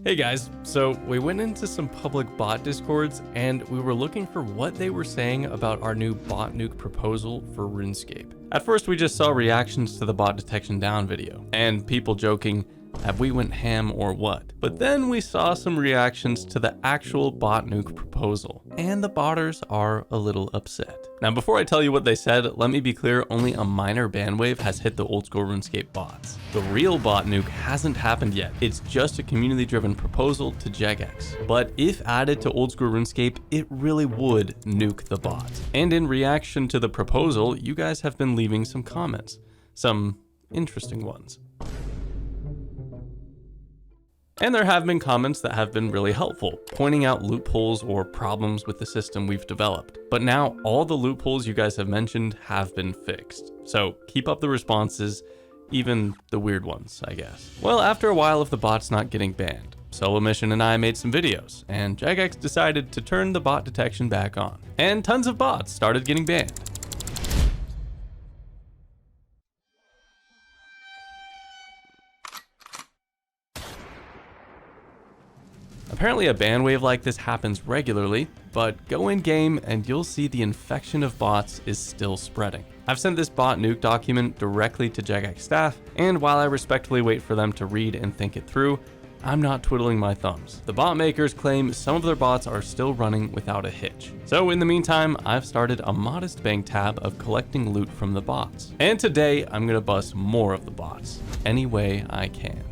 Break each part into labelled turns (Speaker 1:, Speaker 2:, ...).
Speaker 1: Hey guys, so we went into some public bot discords and we were looking for what they were saying about our new bot nuke proposal for RuneScape. At first we just saw reactions to the bot detection down video and people joking, have we went ham or what? But then we saw some reactions to the actual bot nuke proposal, and the botters are a little upset. Now before I tell you what they said, let me be clear, only a minor bandwave has hit the old school RuneScape bots. The real bot nuke hasn't happened yet, it's just a community driven proposal to Jagex. But if added to old school RuneScape, it really would nuke the bots. And in reaction to the proposal, you guys have been leaving some comments, some interesting ones. And there have been comments that have been really helpful, pointing out loopholes or problems with the system we've developed. But now all the loopholes you guys have mentioned have been fixed. So keep up the responses, even the weird ones, I guess. Well, after a while of the bots not getting banned, Solo Mission and I made some videos, and Jagex decided to turn the bot detection back on. And tons of bots started getting banned. Apparently a ban wave like this happens regularly, but go in game and you'll see the infection of bots is still spreading. I've sent this bot nuke document directly to Jagex staff, and while I respectfully wait for them to read and think it through, I'm not twiddling my thumbs. The bot makers claim some of their bots are still running without a hitch. So in the meantime, I've started a modest bank tab of collecting loot from the bots. And today I'm gonna bust more of the bots, any way I can.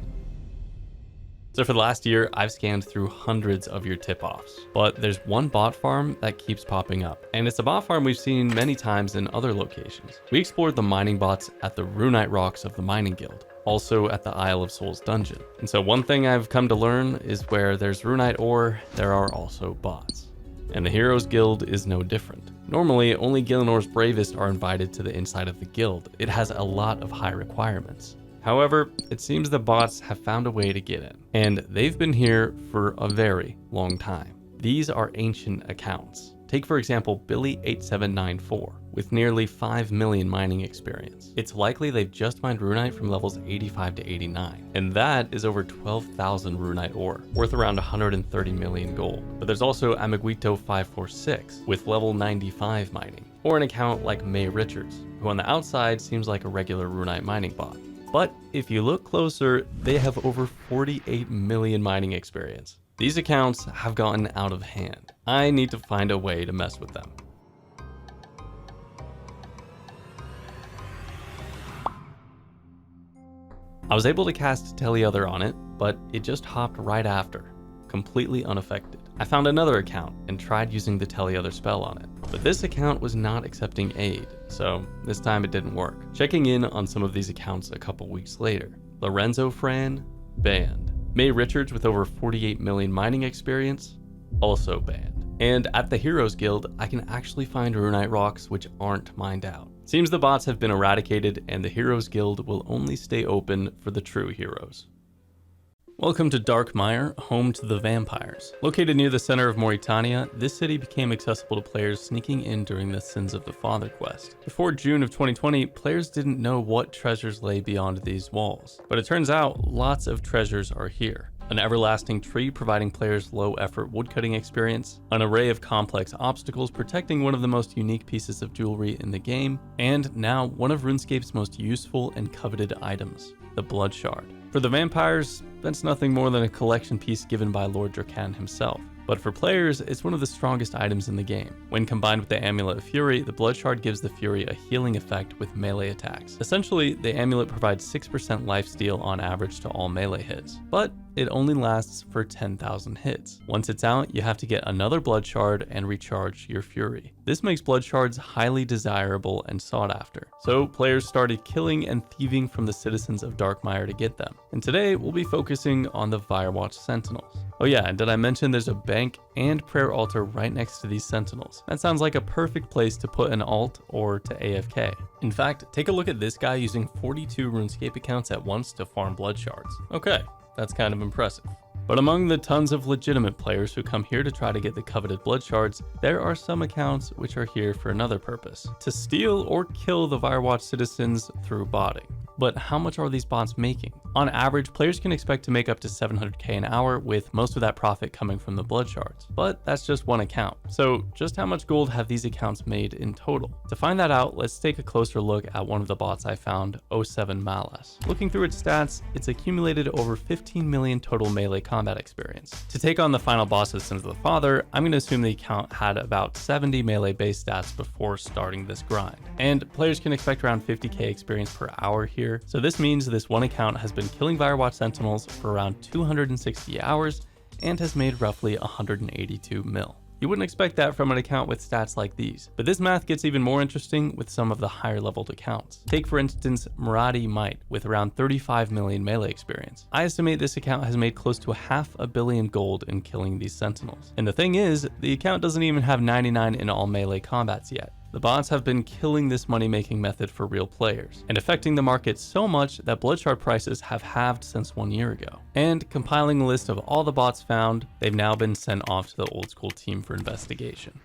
Speaker 1: So for the last year, I've scanned through hundreds of your tip-offs, but there's one bot farm that keeps popping up, and it's a bot farm we've seen many times in other locations. We explored the mining bots at the Runite Rocks of the Mining Guild, also at the Isle of Souls dungeon. And so one thing I've come to learn is where there's Runite ore, there are also bots. And the Heroes Guild is no different. Normally, only Gillinor's bravest are invited to the inside of the guild. It has a lot of high requirements. However, it seems the bots have found a way to get in, and they've been here for a very long time. These are ancient accounts. Take for example Billy8794 with nearly 5 million mining experience. It's likely they've just mined Runite from levels 85 to 89, and that is over 12,000 Runite ore, worth around 130 million gold. But there's also Amiguito546 with level 95 mining, or an account like May Richards, who on the outside seems like a regular Runite mining bot. But if you look closer, they have over 48 million mining experience. These accounts have gotten out of hand. I need to find a way to mess with them. I was able to cast Teleother on it, but it just hopped right after, completely unaffected. I found another account and tried using the Teleother spell on it, but this account was not accepting aid, so this time it didn't work. Checking in on some of these accounts a couple weeks later, Lorenzo Fran, banned. May Richards with over 48 million mining experience, also banned. And at the Heroes Guild, I can actually find Runite rocks which aren't mined out. Seems the bots have been eradicated and the Heroes Guild will only stay open for the true heroes. Welcome to Darkmire, home to the vampires. Located near the center of Mauritania, this city became accessible to players sneaking in during the Sins of the Father quest. Before June of 2020, players didn't know what treasures lay beyond these walls, but it turns out lots of treasures are here. An everlasting tree providing players low-effort woodcutting experience, an array of complex obstacles protecting one of the most unique pieces of jewelry in the game, and now one of RuneScape's most useful and coveted items, the Bloodshard. For the vampires, that's nothing more than a collection piece given by Lord Drakan himself. But for players, it's one of the strongest items in the game. When combined with the Amulet of Fury, the Bloodshard gives the Fury a healing effect with melee attacks. Essentially, the amulet provides 6% lifesteal on average to all melee hits, but it only lasts for 10,000 hits. Once it's out, you have to get another Bloodshard and recharge your Fury. This makes Bloodshards highly desirable and sought after, so players started killing and thieving from the citizens of Darkmire to get them. And today, we'll be focusing on the Firewatch Sentinels. Oh yeah, and did I mention there's a bank and prayer altar right next to these sentinels? That sounds like a perfect place to put an alt or to AFK. In fact, take a look at this guy using 42 RuneScape accounts at once to farm Bloodshards. Okay, that's kind of impressive. But among the tons of legitimate players who come here to try to get the coveted Bloodshards, there are some accounts which are here for another purpose: to steal or kill the Firewatch citizens through botting. But how much are these bots making? On average, players can expect to make up to 700k an hour, with most of that profit coming from the Bloodshards. But that's just one account. So just how much gold have these accounts made in total? To find that out, let's take a closer look at one of the bots I found, 07 Malas. Looking through its stats, it's accumulated over 15 million total melee combat experience. To take on the final boss of Sins of the Father, I'm going to assume the account had about 70 melee base stats before starting this grind. And players can expect around 50k experience per hour here, so this means this one account has been killing Firewatch Sentinels for around 260 hours and has made roughly 182 mil. You wouldn't expect that from an account with stats like these, but this math gets even more interesting with some of the higher leveled accounts. Take for instance Muradi Might with around 35 million melee experience. I estimate this account has made close to $500 million gold in killing these sentinels. And the thing is, the account doesn't even have 99 in all melee combats yet. The bots have been killing this money-making method for real players, and affecting the market so much that Bloodshard prices have halved since 1 year ago. And compiling a list of all the bots found, they've now been sent off to the Old School team for investigation.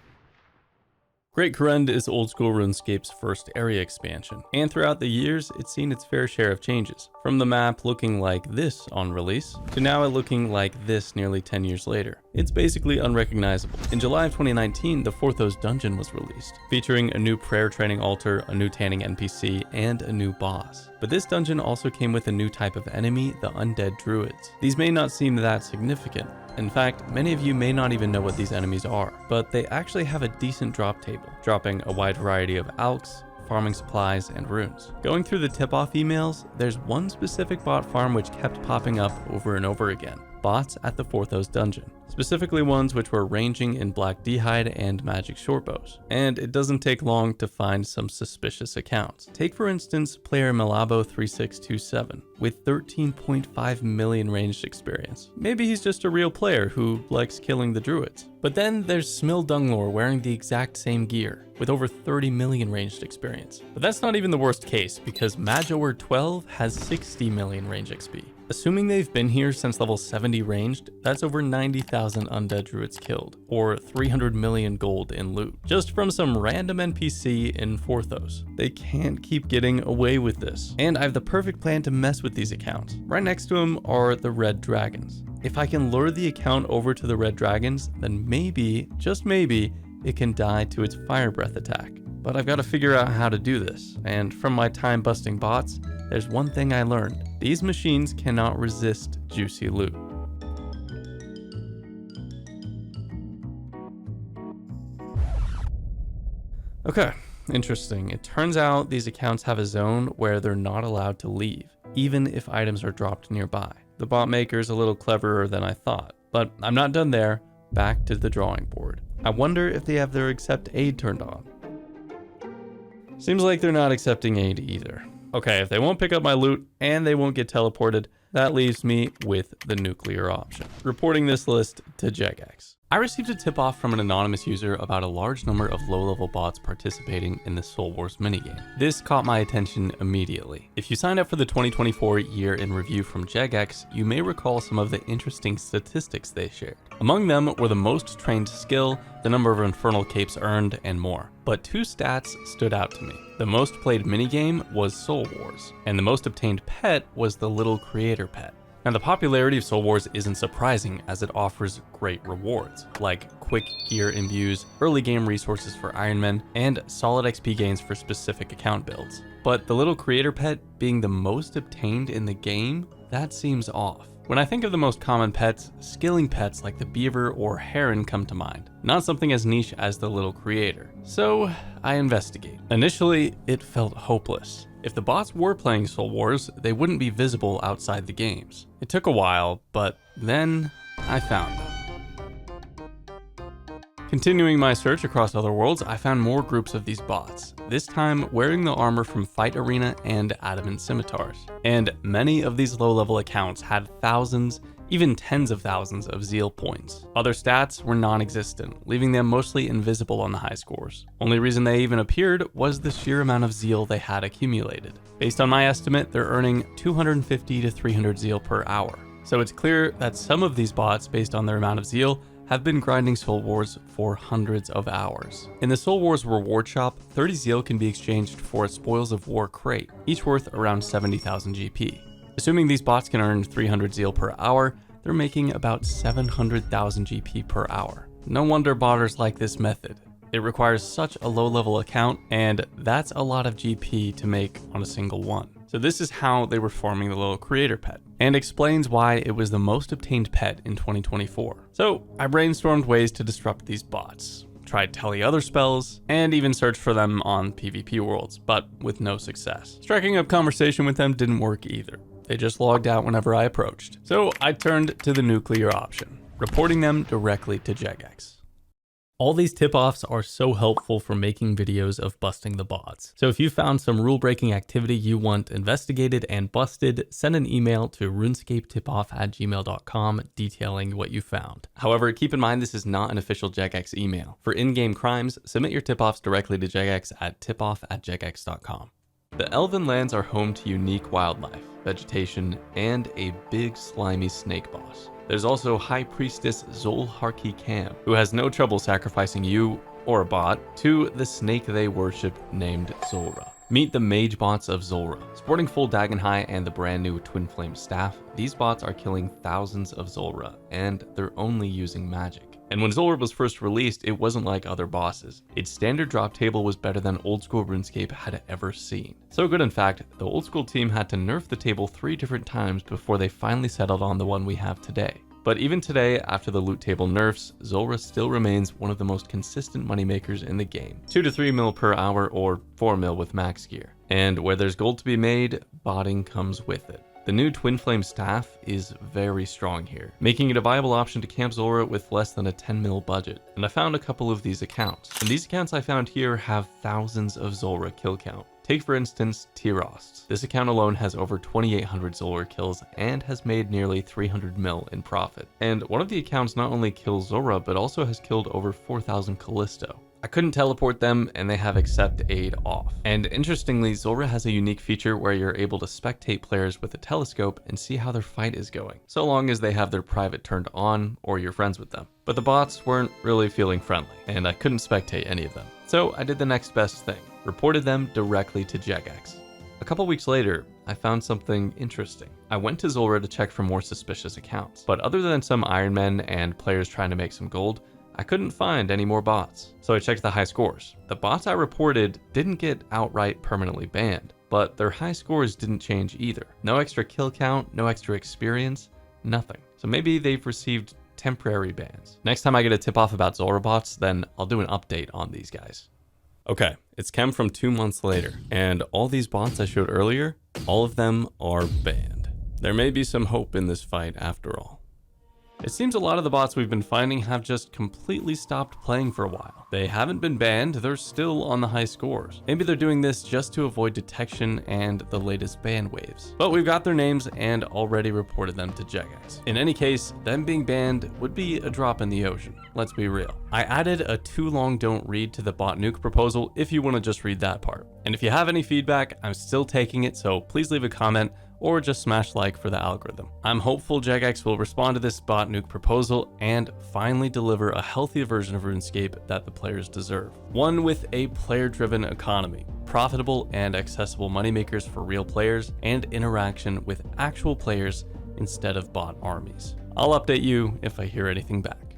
Speaker 1: Great Kurend is Old School RuneScape's first area expansion, and throughout the years, it's seen its fair share of changes. From the map looking like this on release, to now it looking like this nearly 10 years later. It's basically unrecognizable. In July of 2019, the Forthos dungeon was released, featuring a new prayer training altar, a new tanning NPC, and a new boss. But this dungeon also came with a new type of enemy, the Undead druids. These may not seem that significant. In fact, many of you may not even know what these enemies are, but they actually have a decent drop table, dropping a wide variety of alks, farming supplies, and runes. Going through the tip-off emails, there's one specific bot farm which kept popping up over and over again. Bots at the Forthos dungeon, specifically ones which were ranging in Black D'hide and Magic Shortbows. And it doesn't take long to find some suspicious accounts. Take for instance player Malabo3627 with 13.5 million ranged experience. Maybe he's just a real player who likes killing the druids. But then there's Smill Dunglore wearing the exact same gear, with over 30 million ranged experience. But that's not even the worst case, because Majower12 has 60 million range XP. Assuming they've been here since level 70 ranged, that's over 90,000 undead druids killed, or 300 million gold in loot, just from some random NPC in Forthos. They can't keep getting away with this. And I have the perfect plan to mess with these accounts. Right next to them are the red dragons. If I can lure the account over to the red dragons, then maybe, just maybe, it can die to its fire breath attack. But I've got to figure out how to do this, and from my time busting bots, there's one thing I learned. These machines cannot resist juicy loot. Okay, interesting. It turns out these accounts have a zone where they're not allowed to leave, even if items are dropped nearby. The bot maker's a little cleverer than I thought, but I'm not done there. Back to the drawing board. I wonder if they have their accept aid turned on. Seems like they're not accepting aid either. Okay, if they won't pick up my loot and they won't get teleported, that leaves me with the nuclear option. Reporting this list to Jagex. I received a tip-off from an anonymous user about a large number of low-level bots participating in the Soul Wars minigame. This caught my attention immediately. If you signed up for the 2024 Year in Review from Jagex, you may recall some of the interesting statistics they shared. Among them were the most trained skill, the number of Infernal Capes earned, and more. But two stats stood out to me. The most played minigame was Soul Wars, and the most obtained pet was the Little Creator pet. Now the popularity of Soul Wars isn't surprising, as it offers great rewards, like quick gear imbues, early game resources for Ironmen, and solid XP gains for specific account builds. But the Little Creator pet being the most obtained in the game, that seems off. When I think of the most common pets, skilling pets like the beaver or heron come to mind, not something as niche as the Little Creator. So I investigate. Initially, it felt hopeless. If the bots were playing Soul Wars, they wouldn't be visible outside the games. It took a while, but then I found them. Continuing my search across other worlds, I found more groups of these bots, this time wearing the armor from Fight Arena and Adamant Scimitars. And many of these low-level accounts had thousands, even tens of thousands of zeal points. Other stats were non-existent, leaving them mostly invisible on the high scores. Only reason they even appeared was the sheer amount of zeal they had accumulated. Based on my estimate, they're earning 250 to 300 zeal per hour. So it's clear that some of these bots, based on their amount of zeal, have been grinding Soul Wars for hundreds of hours. In the Soul Wars reward shop, 30 zeal can be exchanged for a Spoils of War crate, each worth around 70,000 GP. Assuming these bots can earn 300 zeal per hour, they're making about 700,000 GP per hour. No wonder botters like this method. It requires such a low-level account, and that's a lot of GP to make on a single one. So this is how they were forming the little creator pet, and explains why it was the most obtained pet in 2024. So I brainstormed ways to disrupt these bots, tried other spells, and even searched for them on PvP worlds, but with no success. Striking up conversation with them didn't work either. They just logged out whenever I approached. So I turned to the nuclear option, reporting them directly to Jagex. All these tip-offs are so helpful for making videos of busting the bots. So if you found some rule-breaking activity you want investigated and busted, send an email to runescapetipoff@gmail.com detailing what you found. However, keep in mind this is not an official Jagex email. For in-game crimes, submit your tip-offs directly to Jagex at tipoff@jagex.com. The Elven lands are home to unique wildlife, vegetation, and a big slimy snake boss. There's also High Priestess Zulrah, who has no trouble sacrificing you, or a bot, to the snake they worship named Zulrah. Meet the mage bots of Zulrah. Sporting full Dagonhai and the brand new Twin Flame staff, these bots are killing thousands of Zulrah, and they're only using magic. And when Zulrah was first released, it wasn't like other bosses. Its standard drop table was better than old school RuneScape had ever seen. So good in fact, the old school team had to nerf the table 3 different times before they finally settled on the one we have today. But even today, after the loot table nerfs, Zulrah still remains one of the most consistent moneymakers in the game. 2 to 3 mil per hour or 4 mil with max gear. And where there's gold to be made, botting comes with it. The new Twin Flame staff is very strong here, making it a viable option to camp Zulrah with less than a 10 mil budget. And I found a couple of these accounts. And these accounts I found here have thousands of Zulrah kill count. Take for instance Tyrost. This account alone has over 2,800 Zulrah kills and has made nearly 300 mil in profit. And one of the accounts not only kills Zulrah but also has killed over 4,000 Callisto. I couldn't teleport them and they have accept aid off. And interestingly, Zulrah has a unique feature where you're able to spectate players with a telescope and see how their fight is going, so long as they have their private turned on or you're friends with them. But the bots weren't really feeling friendly and I couldn't spectate any of them. So I did the next best thing, reported them directly to Jagex. A couple weeks later, I found something interesting. I went to Zulrah to check for more suspicious accounts, but other than some Iron Men and players trying to make some gold, I couldn't find any more bots. So I checked the high scores. The bots I reported didn't get outright permanently banned, but their high scores didn't change either. No extra kill count, no extra experience, nothing. So maybe they've received temporary bans. Next time I get a tip off about Zulrah bots, then I'll do an update on these guys. Okay, it's Chem from 2 months later, and all these bots I showed earlier, all of them are banned. There may be some hope in this fight after all. It seems a lot of the bots we've been finding have just completely stopped playing for a while. They haven't been banned, they're still on the high scores. Maybe they're doing this just to avoid detection and the latest ban waves. But we've got their names and already reported them to Jagex. In any case, them being banned would be a drop in the ocean, let's be real. I added a too long don't read to the bot nuke proposal if you want to just read that part. And if you have any feedback, I'm still taking it, so please leave a comment or just smash like for the algorithm. I'm hopeful Jagex will respond to this bot nuke proposal and finally deliver a healthy version of RuneScape that the players deserve. One with a player-driven economy, profitable and accessible moneymakers for real players, and interaction with actual players instead of bot armies. I'll update you if I hear anything back.